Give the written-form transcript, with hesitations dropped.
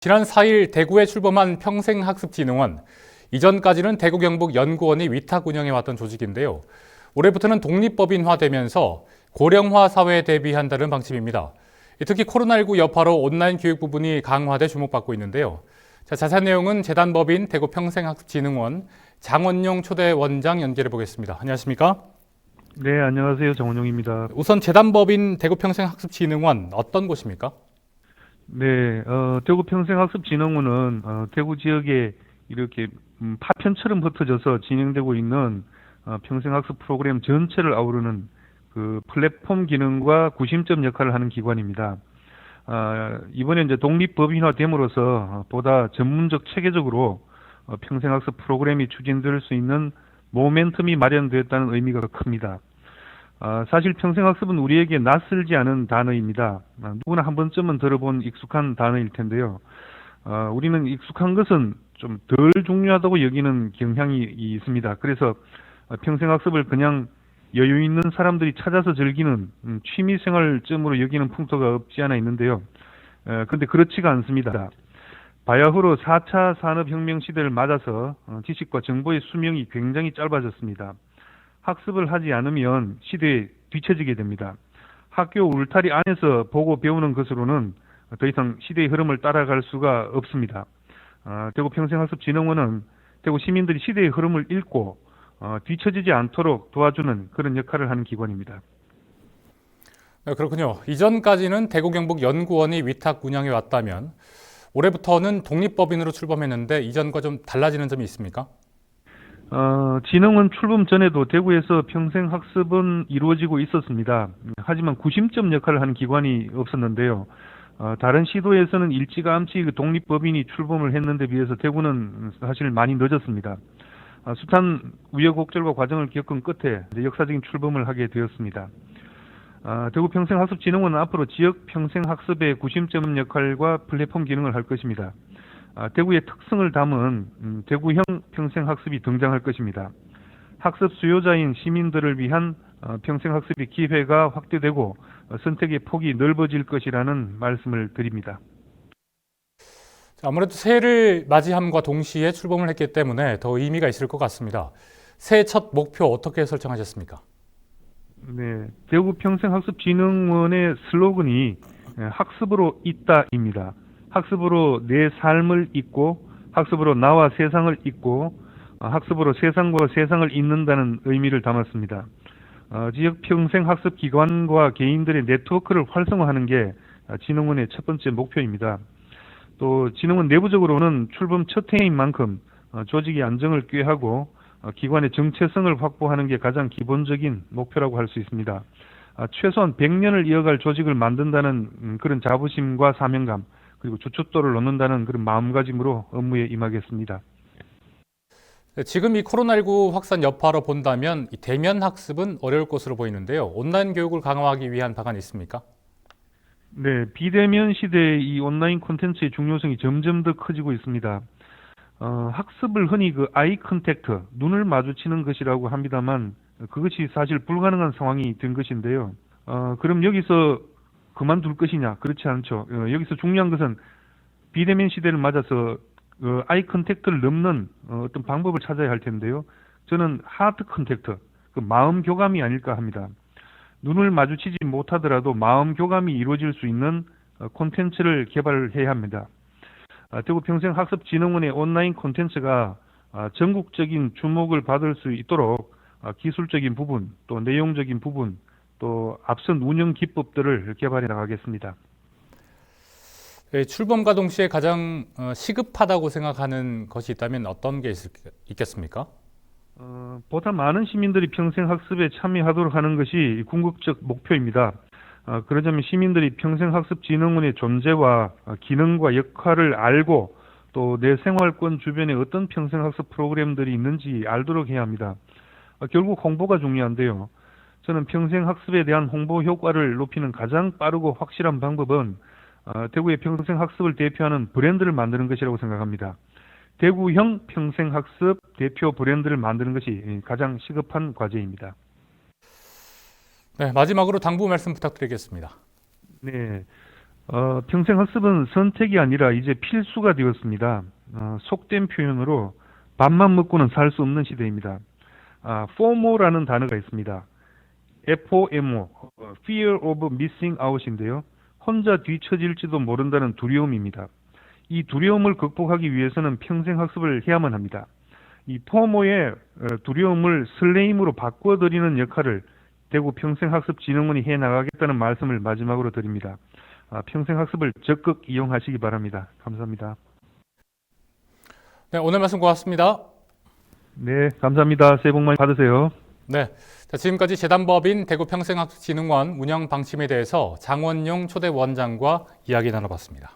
지난 4일 대구에 출범한 평생학습진흥원, 이전까지는 대구 경북 연구원이 위탁 운영해왔던 조직인데요. 올해부터는 독립법인화되면서 고령화 사회에 대비한다는 방침입니다. 특히 코로나19 여파로 온라인 교육 부분이 강화돼 주목받고 있는데요. 자세한 내용은 재단법인 대구 평생학습진흥원 장원용 초대 원장 연결해 보겠습니다. 안녕하십니까? 네, 안녕하세요. 정원용입니다. 우선 재단법인 대구 평생학습진흥원 어떤 곳입니까? 네, 대구 평생학습진흥원은 대구 지역에 이렇게 파편처럼 흩어져서 진행되고 있는 평생학습 프로그램 전체를 아우르는 그 플랫폼 기능과 구심점 역할을 하는 기관입니다. 이번에 이제 독립법인화됨으로써 보다 전문적 체계적으로 평생학습 프로그램이 추진될 수 있는 모멘텀이 마련되었다는 의미가 큽니다. 사실 평생학습은 우리에게 낯설지 않은 단어입니다. 누구나 한 번쯤은 들어본 익숙한 단어일 텐데요. 우리는 익숙한 것은 좀 덜 중요하다고 여기는 경향이 있습니다. 그래서 평생학습을 그냥 여유 있는 사람들이 찾아서 즐기는 취미생활쯤으로 여기는 풍토가 없지 않아 있는데요. 그런데 그렇지가 않습니다. 바야흐로 4차 산업혁명 시대를 맞아서 지식과 정보의 수명이 굉장히 짧아졌습니다. 학습을 하지 않으면 시대에 뒤처지게 됩니다. 학교 울타리 안에서 보고 배우는 것으로는 더 이상 시대의 흐름을 따라갈 수가 없습니다. 대구 평생학습진흥원은 대구 시민들이 시대의 흐름을 읽고 뒤처지지 않도록 도와주는 그런 역할을 하는 기관입니다. 네, 그렇군요. 이전까지는 대구 경북 연구원이 위탁 운영해 왔다면 올해부터는 독립법인으로 출범했는데 이전과 좀 달라지는 점이 있습니까? 진흥원 출범 전에도 대구에서 평생학습은 이루어지고 있었습니다. 하지만 구심점 역할을 하는 기관이 없었는데요. 다른 시도에서는 일찌감치 그 독립법인이 출범을 했는데 비해서 대구는 사실 많이 늦었습니다. 숱한 우여곡절과 과정을 겪은 끝에 역사적인 출범을 하게 되었습니다. 대구 평생학습진흥원은 앞으로 지역 평생학습의 구심점 역할과 플랫폼 기능을 할 것입니다. 대구의 특성을 담은 대구형 평생학습이 등장할 것입니다. 학습 수요자인 시민들을 위한 평생학습의 기회가 확대되고 선택의 폭이 넓어질 것이라는 말씀을 드립니다. 아무래도 새해를 맞이함과 동시에 출범을 했기 때문에 더 의미가 있을 것 같습니다. 새해 첫 목표 어떻게 설정하셨습니까? 네, 대구 평생학습진흥원의 슬로건이 학습으로 있다입니다. 학습으로 내 삶을 잇고 학습으로 나와 세상을 잇고 학습으로 세상과 세상을 잇는다는 의미를 담았습니다. 지역 평생학습 기관과 개인들의 네트워크를 활성화하는 게 진흥원의 첫 번째 목표입니다. 또 진흥원 내부적으로는 출범 첫 해인 만큼 조직의 안정을 꾀하고 기관의 정체성을 확보하는 게 가장 기본적인 목표라고 할 수 있습니다. 최소한 100년을 이어갈 조직을 만든다는 그런 자부심과 사명감, 그리고 주춧돌을 놓는다는 그런 마음가짐으로 업무에 임하겠습니다. 지금 이 코로나19 확산 여파로 본다면 이 대면 학습은 어려울 것으로 보이는데요. 온라인 교육을 강화하기 위한 방안이 있습니까? 네, 비대면 시대의 이 온라인 콘텐츠의 중요성이 점점 더 커지고 있습니다. 학습을 흔히 그 아이 컨택트, 눈을 마주치는 것이라고 합니다만 그것이 사실 불가능한 상황이 된 것인데요. 그럼 여기서 그만둘 것이냐? 그렇지 않죠. 여기서 중요한 것은 비대면 시대를 맞아서 아이 컨택트를 넘는 어떤 방법을 찾아야 할 텐데요. 저는 하트 컨택트, 그 마음 교감이 아닐까 합니다. 눈을 마주치지 못하더라도 마음 교감이 이루어질 수 있는 콘텐츠를 개발해야 합니다. 대구 평생학습진흥원의 온라인 콘텐츠가 전국적인 주목을 받을 수 있도록 기술적인 부분, 또 내용적인 부분, 또 앞선 운영 기법들을 개발해 나가겠습니다. 네, 출범과 동시에 가장 시급하다고 생각하는 것이 있다면 어떤 게 있겠습니까? 보다 많은 시민들이 평생학습에 참여하도록 하는 것이 궁극적 목표입니다. 그러자면 시민들이 평생학습진흥원의 존재와 기능과 역할을 알고 또 내 생활권 주변에 어떤 평생학습 프로그램들이 있는지 알도록 해야 합니다. 결국 홍보가 중요한데요. 저는 평생학습에 대한 홍보 효과를 높이는 가장 빠르고 확실한 방법은 대구의 평생학습을 대표하는 브랜드를 만드는 것이라고 생각합니다. 대구형 평생학습 대표 브랜드를 만드는 것이 가장 시급한 과제입니다. 네, 마지막으로 당부 말씀 부탁드리겠습니다. 네, 평생학습은 선택이 아니라 이제 필수가 되었습니다. 속된 표현으로 밥만 먹고는 살 수 없는 시대입니다. FOMO라는 단어가 있습니다. FOMO, Fear of Missing Out인데요. 혼자 뒤처질지도 모른다는 두려움입니다. 이 두려움을 극복하기 위해서는 평생학습을 해야만 합니다. 이 FOMO의 두려움을 설레임으로 바꿔드리는 역할을 대구 평생학습진흥원이 해나가겠다는 말씀을 마지막으로 드립니다. 평생학습을 적극 이용하시기 바랍니다. 감사합니다. 네, 오늘 말씀 고맙습니다. 네, 감사합니다. 새해 복 많이 받으세요. 네, 자, 지금까지 재단법인 대구 평생학습진흥원 운영 방침에 대해서 장원용 초대 원장과 이야기 나눠봤습니다.